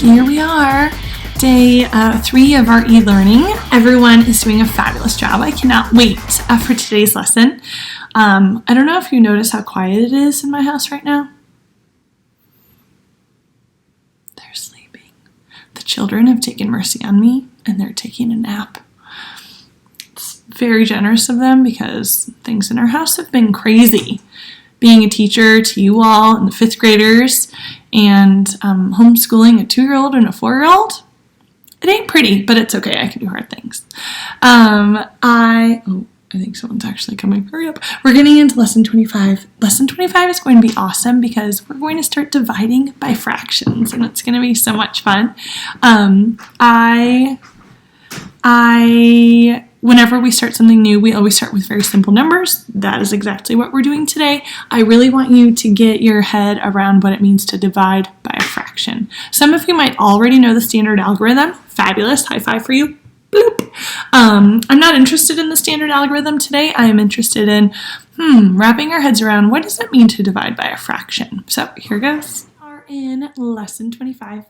here we are, day 3 of our e-learning. Everyone is doing a fabulous job. I cannot wait for today's lesson. I don't know if you notice how quiet it is in my house right now. They're sleeping. The children have taken mercy on me and they're taking a nap. It's very generous of them because things in our house have been crazy. Being a teacher to you all and the 5th graders and homeschooling a 2-year-old and a 4-year-old, it ain't pretty, but it's okay. I can do hard things. I think someone's actually coming. Hurry up. We're getting into lesson 25. Lesson 25 is going to be awesome because we're going to start dividing by fractions, and it's going to be so much fun. Whenever we start something new, we always start with very simple numbers. That is exactly what we're doing today. I really want you to get your head around what it means to divide by a fraction. Some of you might already know the standard algorithm. Fabulous. High five for you. Bloop. I'm not interested in the standard algorithm today. I am interested in wrapping our heads around what does it mean to divide by a fraction. So here goes. We are in lesson 25.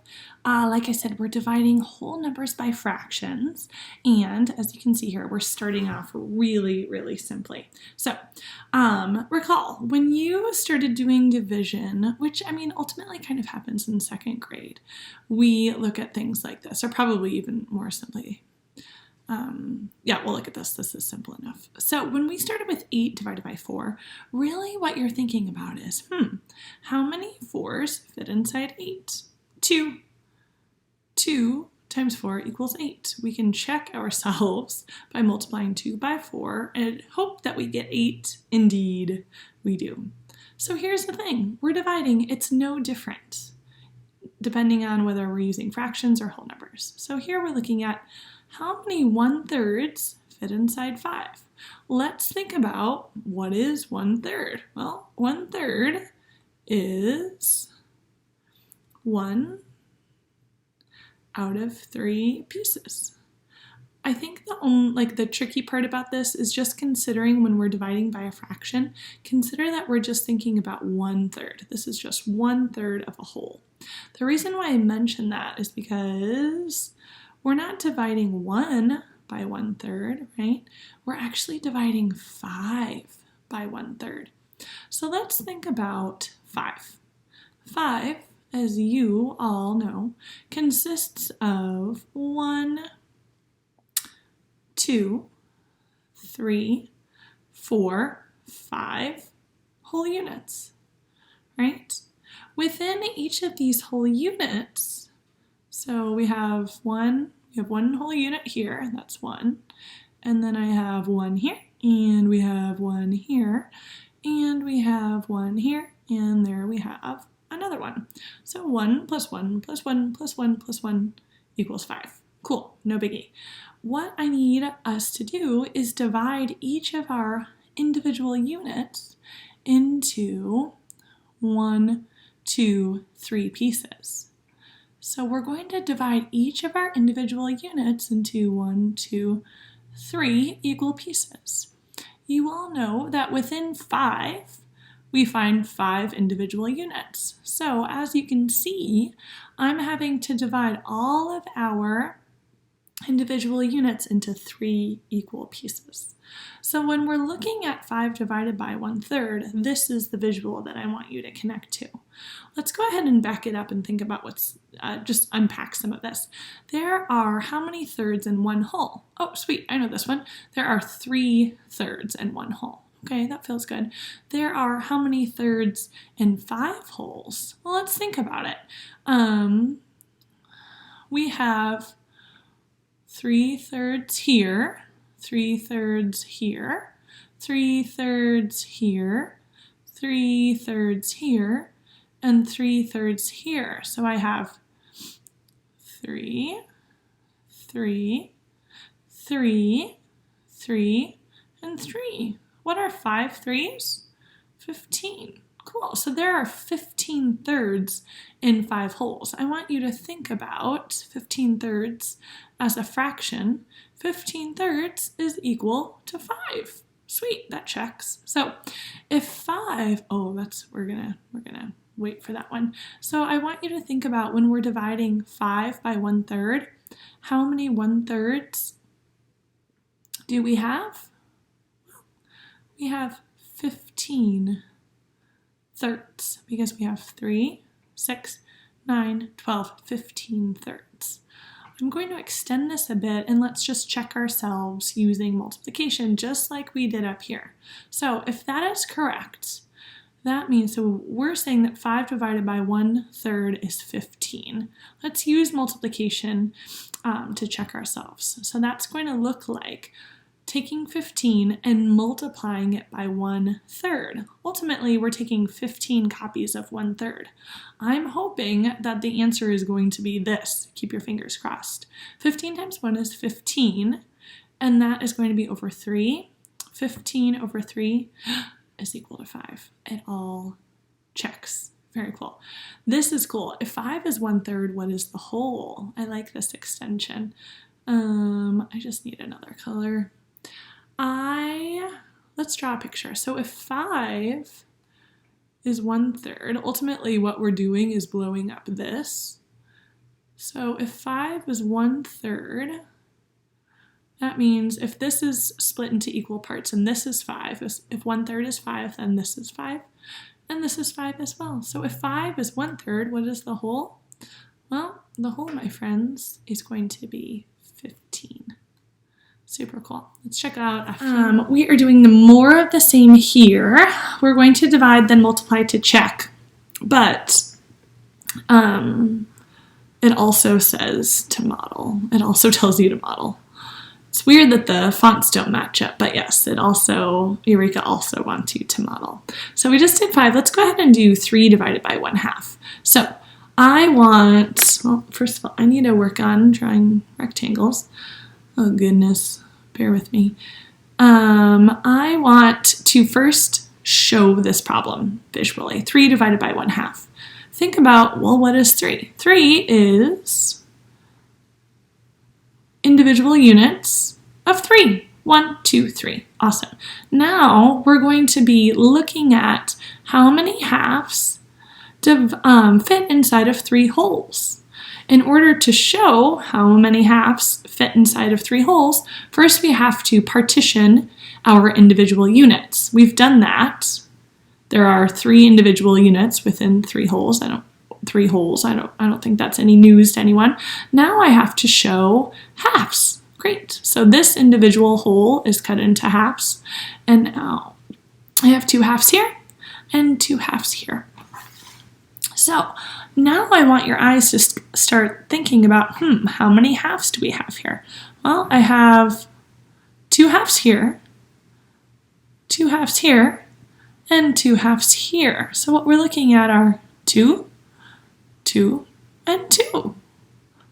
Like I said, we're dividing whole numbers by fractions, and as you can see here, we're starting off really, really simply. So, recall, when you started doing division, which, ultimately kind of happens in 2nd grade, we look at things like this, or probably even more simply. We'll look at this. This is simple enough. So when we started with 8 divided by 4, really what you're thinking about is, how many 4s fit inside 8? 2. 2 times 4 equals 8. We can check ourselves by multiplying 2 by 4 and hope that we get 8. Indeed, we do. So here's the thing. We're dividing. It's no different depending on whether we're using fractions or whole numbers. So here we're looking at how many 1/3 fit inside 5. Let's think about what is 1/3. Well, 1/3 is 1 out of 3 pieces. I think the tricky part about this is just considering when we're dividing by a fraction, consider that we're just thinking about 1/3. This is just 1/3 of a whole. The reason why I mention that is because we're not dividing 1 by 1/3, right? We're actually dividing 5 by 1/3. So let's think about 5. 5, as you all know, consists of 1, 2, 3, 4, 5 whole units, right? Within each of these whole units, so we have one whole unit here, that's 1, and then I have 1 here, and we have 1 here, and we have 1 here, and there we have another one. So 1 plus 1 plus 1 plus 1 plus 1 equals 5. Cool, no biggie. What I need us to do is divide each of our individual units into 1, 2, 3 pieces. So we're going to divide each of our individual units into 1, 2, 3 equal pieces. You all know that within 5, we find 5 individual units. So as you can see, I'm having to divide all of our individual units into 3 equal pieces. So when we're looking at 5 divided by 1/3, this is the visual that I want you to connect to. Let's go ahead and back it up and think about just unpack some of this. There are how many thirds in one whole? Oh, sweet, I know this one. There are 3 thirds in one whole. Okay, that feels good. There are how many thirds in 5 wholes? Well, let's think about it. We have 3 thirds here, 3 thirds here, 3 thirds here, 3 thirds here, and 3 thirds here. So I have 3, 3, 3, 3, and 3. What are 5 3s? 15. Cool. So there are 15 thirds in 5 wholes. I want you to think about 15 thirds as a fraction. 15 thirds is equal to 5. Sweet, that checks. So if 5, we're gonna wait for that one. So I want you to think about when we're dividing 5 by 1/3, how many 1/3s do we have? We have 15 thirds because we have 3, 6, 9, 12, 15 thirds. I'm going to extend this a bit and let's just check ourselves using multiplication just like we did up here. So if that is correct, that means, so we're saying that 5 divided by 1/3 is 15. Let's use multiplication to check ourselves. So that's going to look like taking 15 and multiplying it by 1/3. Ultimately, we're taking 15 copies of 1/3. I'm hoping that the answer is going to be this. Keep your fingers crossed. 15 times 1 is 15, and that is going to be over 3. 15 over 3 is equal to 5. It all checks. Very cool. This is cool. If 5 is 1/3, what is the whole? I like this extension. I just need another color. Let's draw a picture. So if 5 is 1/3, ultimately what we're doing is blowing up this. So if 5 is 1/3, that means if this is split into equal parts and this is 5, if 1/3 is 5, then this is 5, and this is 5 as well. So if 5 is 1/3, what is the whole? Well, the whole, my friends, is going to be 15. Super cool. Let's check out. We are doing more of the same here. We're going to divide, then multiply to check. But it also says to model. It also tells you to model. It's weird that the fonts don't match up, but yes, Eureka also wants you to model. So we just did 5. Let's go ahead and do 3 divided by 1/2. So well, first of all, I need to work on drawing rectangles. Oh goodness, bear with me. I want to first show this problem visually. 3 divided by 1/2. Think about, well, what is 3? 3 is individual units of 3. 1, 2, 3. Awesome. Now we're going to be looking at how many halves fit inside of 3 wholes. In order to show how many halves fit inside of 3 wholes, first we have to partition our individual units. We've done that. There are 3 individual units within 3 wholes. I don't think that's any news to anyone. Now I have to show halves. Great. So this individual whole is cut into halves, and now I have 2 halves here and 2 halves here. So now I want your eyes to start thinking about, how many halves do we have here? Well, I have 2 halves here, 2 halves here, and 2 halves here. So what we're looking at are 2, 2, and 2.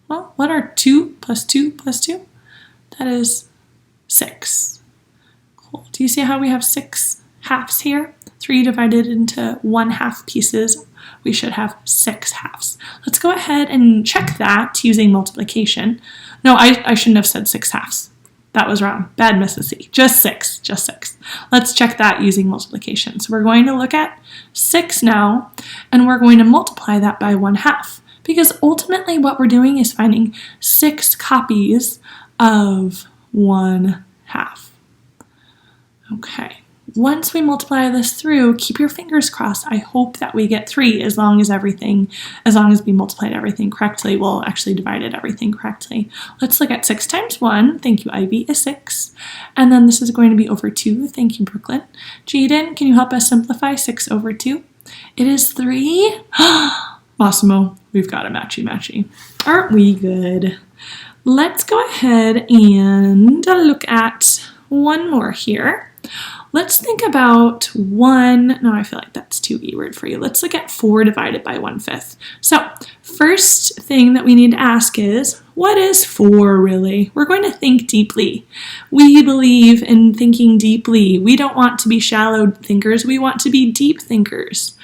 Well, what are 2 plus 2 plus 2? That is 6. Cool. Do you see how we have 6 halves here? 3 divided into 1/2 pieces. We should have 6 halves. Let's go ahead and check that using multiplication. No, I shouldn't have said 6 halves. That was wrong. Bad Mrs. C. Just 6. Just 6. Let's check that using multiplication. So we're going to look at 6 now, and we're going to multiply that by 1/2. Because ultimately what we're doing is finding 6 copies of 1/2. Okay. Once we multiply this through, keep your fingers crossed. I hope that we get 3 as long as we multiplied everything correctly. Well, actually divided everything correctly. Let's look at 6 times 1. Thank you, Ivy, is 6. And then this is going to be over 2. Thank you, Brooklyn. Jaden, can you help us simplify 6 over 2? It is 3. Awesome. We've got a matchy-matchy. Aren't we good? Let's go ahead and look at one more here. Let's think about I feel like that's too E-word for you. Let's look at 4 divided by 1/5. So first thing that we need to ask is, what is 4 really? We're going to think deeply. We believe in thinking deeply. We don't want to be shallow thinkers. We want to be deep thinkers.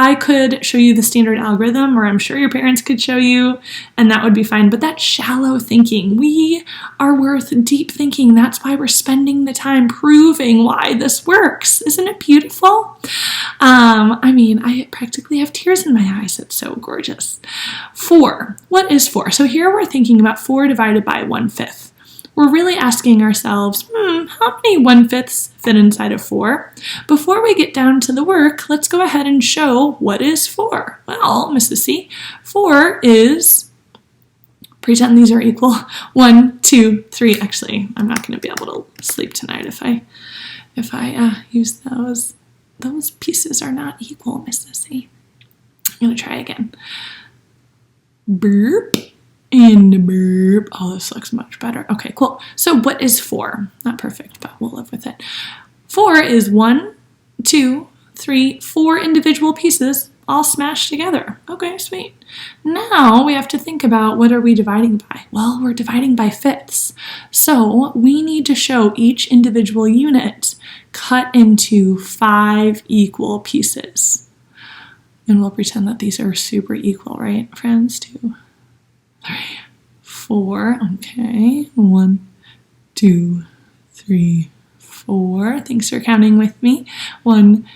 I could show you the standard algorithm, or I'm sure your parents could show you, and that would be fine. But that's shallow thinking. We are worth deep thinking. That's why we're spending the time proving why this works. Isn't it beautiful? I mean, I practically have tears in my eyes. It's so gorgeous. 4. What is 4? So here we're thinking about 4 divided by 1/5. We're really asking ourselves, how many 1/5 fit inside of 4? Before we get down to the work, let's go ahead and show what is 4. Well, Mrs. C, 4 is, pretend these are equal, 1, 2, 3. Actually, I'm not going to be able to sleep tonight if I use those. Those pieces are not equal, Mrs. C. I'm going to try again. Burp. And burp. Oh, this looks much better. Okay, cool. So what is 4? Not perfect, but we'll live with it. 4 is 1, 2, 3, 4 individual pieces all smashed together. Okay, sweet. Now we have to think about, what are we dividing by? Well, we're dividing by fifths. So we need to show each individual unit cut into 5 equal pieces. And we'll pretend that these are super equal, right, friends? 2, 3, 4. Okay, 1, 2, 3, 4. Thanks for counting with me. 1,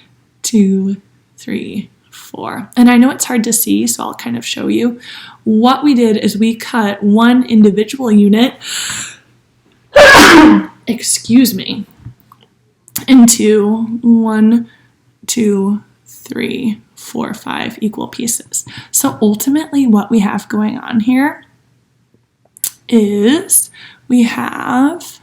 2, 3, 4. And I know it's hard to see, so I'll kind of show you. What we did is we cut one individual unit, excuse me, into 1, 2, 3, 4, 5 equal pieces. So ultimately what we have going on here is we have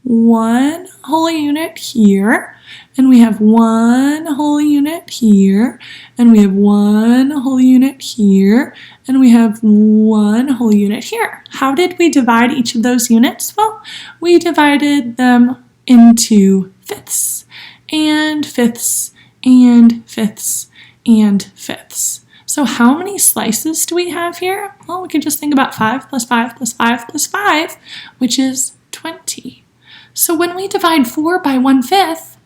one whole unit here, and we have one whole unit here, and we have one whole unit here, and we have one whole unit here. How did we divide each of those units? Well, we divided them into fifths, and fifths, and fifths, and fifths. So how many slices do we have here? Well, we can just think about 5 plus 5 plus 5 plus 5, which is 20. So when we divide 4 by 1/5,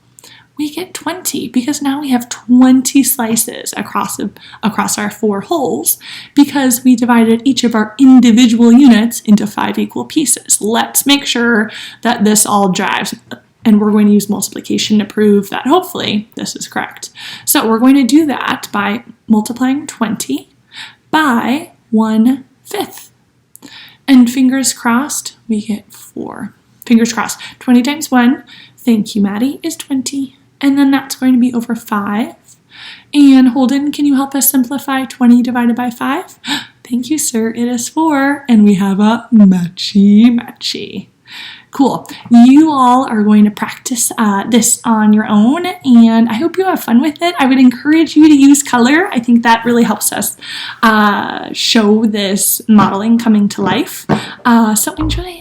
we get 20, because now we have 20 slices across our 4 wholes, because we divided each of our individual units into 5 equal pieces. Let's make sure that this all drives. And we're going to use multiplication to prove that hopefully this is correct. So we're going to do that by multiplying 20 by 1/5. And fingers crossed, we get 4. Fingers crossed. 20 times 1, thank you, Maddie, is 20. And then that's going to be over 5. And Holden, can you help us simplify 20 divided by 5? Thank you, sir. It is 4. And we have a matchy. Cool. You all are going to practice this on your own, and I hope you have fun with it. I would encourage you to use color. I think that really helps us show this modeling coming to life. So enjoy.